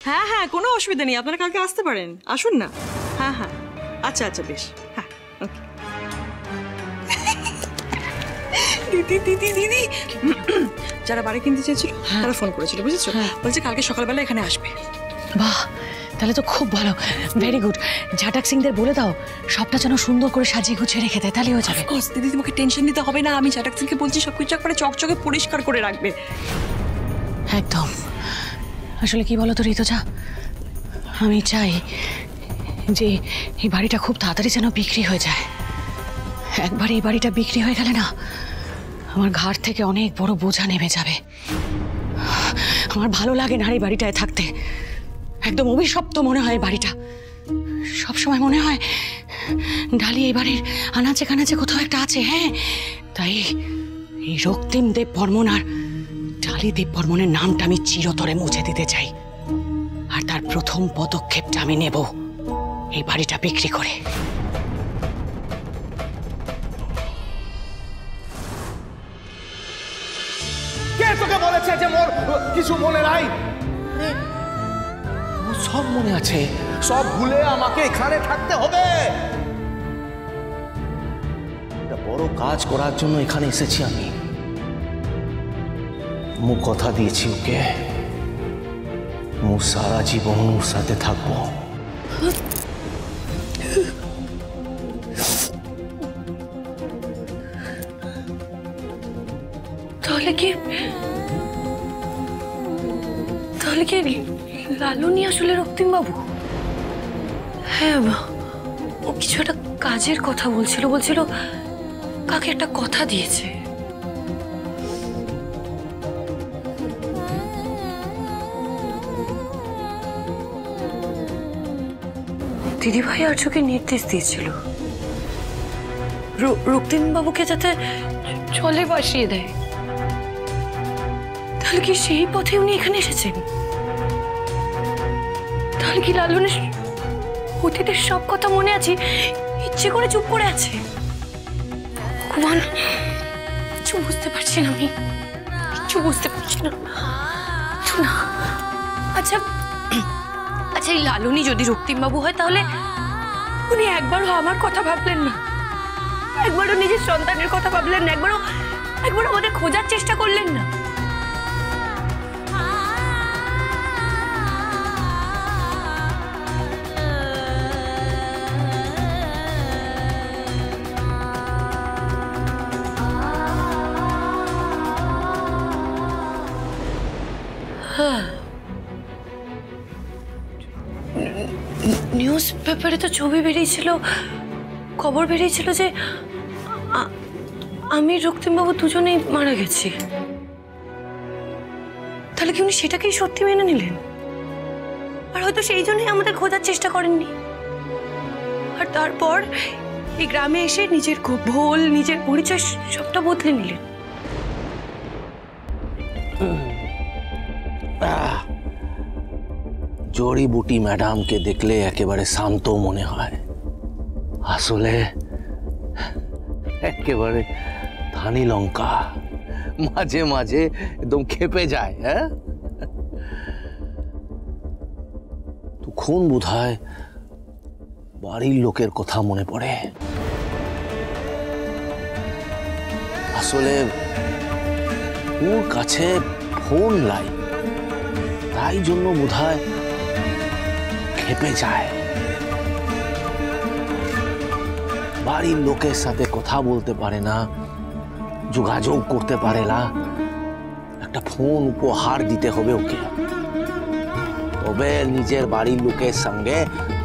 হ্যাঁ হ্যাঁ, কোনো অসুবিধা নেই, আপনারা কালকে আসতে পারেন, আসুন না। হ্যাঁ হ্যাঁ, আচ্ছা আচ্ছা, বেশ। হ্যাঁ, ওকে। দিদি দিদি দিদি, যারা বাড়ি কিনতে চেয়েছিল তারা ফোন করেছিল, বুঝেছো? বলছে কালকে সকালবেলা এখানে আসবে। বাহ, তাহলে তো খুব ভালো, ভেরি গুড। ঝাটাক সিংদের বলে দাও সবটা যেন সুন্দর করে সাজিয়ে গুছিয়ে রেখে দেয়, তাহলে হয়ে যাবে। অফকোর্স দিদি, তোমাকে টেনশন নিতে হবে না, আমি ঝাটাক সিংকে বলছি সবকিছু একবারে চকচকে পরিষ্কার করে রাখবে। একদম। আসলে কি বলো তো ঋতুজা, আমি চাই যে এই বাড়িটা খুব তাড়াতাড়ি যেন বিক্রি হয়ে যায়। একবার এই বাড়িটা বিক্রি হয়ে গেলে না, আমার ঘাড় থেকে অনেক বড় বোঝা নেমে যাবে। আমার ভালো লাগে না এই বাড়িটায় থাকতে, একদম অভিশপ্ত মনে হয় বাড়িটা। সবসময় মনে হয় ডালি এই বাড়ির আনাচে কানাচে কোথাও একটা আছে। হ্যাঁ, তাই এই রক্তিম দেব বর্মন আর ডালি দেব বর্মনের নামটা আমি চিরতরে মুছে দিতে চাই। আর তার প্রথম পদক্ষেপটা আমি নেব এই বাড়িটা বিক্রি করে। কে তোকে বলেছে যে মোর কিছু মনে নাই? সব মনে আছে, সব ভুলে আমাকে এখানে থাকতে হবে। একটা বড় কাজ করার জন্য এখানে এসেছি আমি। মু কথা দিয়েছি ওকে, মু সারা জীবন ওর সাথে থাকবো। তাহলে কি লালুনি আসলে রক্তিম বাবু? হ্যাঁ, ও কিছু একটা কাজের কথা বলছিল কাকে একটা কথা দিয়েছে। দিদিভাই আর্যকে নির্দেশ দিয়েছিল রক্তিম বাবুকে যাতে চলে বাসিয়ে দেয়। তাহলে কি সেই পথে উনি এখানে এসেছেন? তাহলে কি লালনের অতীতের সব কথা মনে আছে, ইচ্ছে করে চুপ করে আছে? ভগবান, কিছু বুঝতে পারছি না, আমি কিছু বুঝতে পারছি না। আচ্ছা আচ্ছা, এই লালনী যদি রক্তিম বাবু হয়, তাহলে উনি একবারও আমার কথা ভাবলেন না, একবারও নিজের সন্তানের কথা ভাবলেন না, একবারও আমাদের খোঁজার চেষ্টা করলেন না। নিউজ পেপারে তো ছবি বেরিয়েছিল, খবর বেরিয়েছিল যে আমি রক্তিমবাবু দুজনেই মারা গেছি। তাহলে কি উনি সেটাকেই সত্যি মেনে নিলেন? আর হয়তো সেই জন্যই আমাদের খোঁজার চেষ্টা করেননি। আর তারপর এই গ্রামে এসে নিজের ভোল, নিজের পরিচয় সবটা বদলে নিলেন। জড়িবুটি ম্যাডামকে দেখলে একেবারে শান্ত মনে হয়, আসলে একেবারে ধানি লঙ্কা, মাঝে মাঝে একদম খেপে যায়। হ্যাঁ, তখন বোধহয় বাড়ির লোকের কথা মনে পড়ে। আসলে ওর কাছে ফোন নাই, তাই জন্য বোধহয় খেপে যায়। বাড়ির লোকের সাথে কথা বলতে পারে না, যোগাযোগ করতে পারে না। একটা ফোন উপহার দিতে হবে ওকে, তবে নিজের বাড়ির লোকের সঙ্গে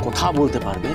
কথা বলতে পারবে।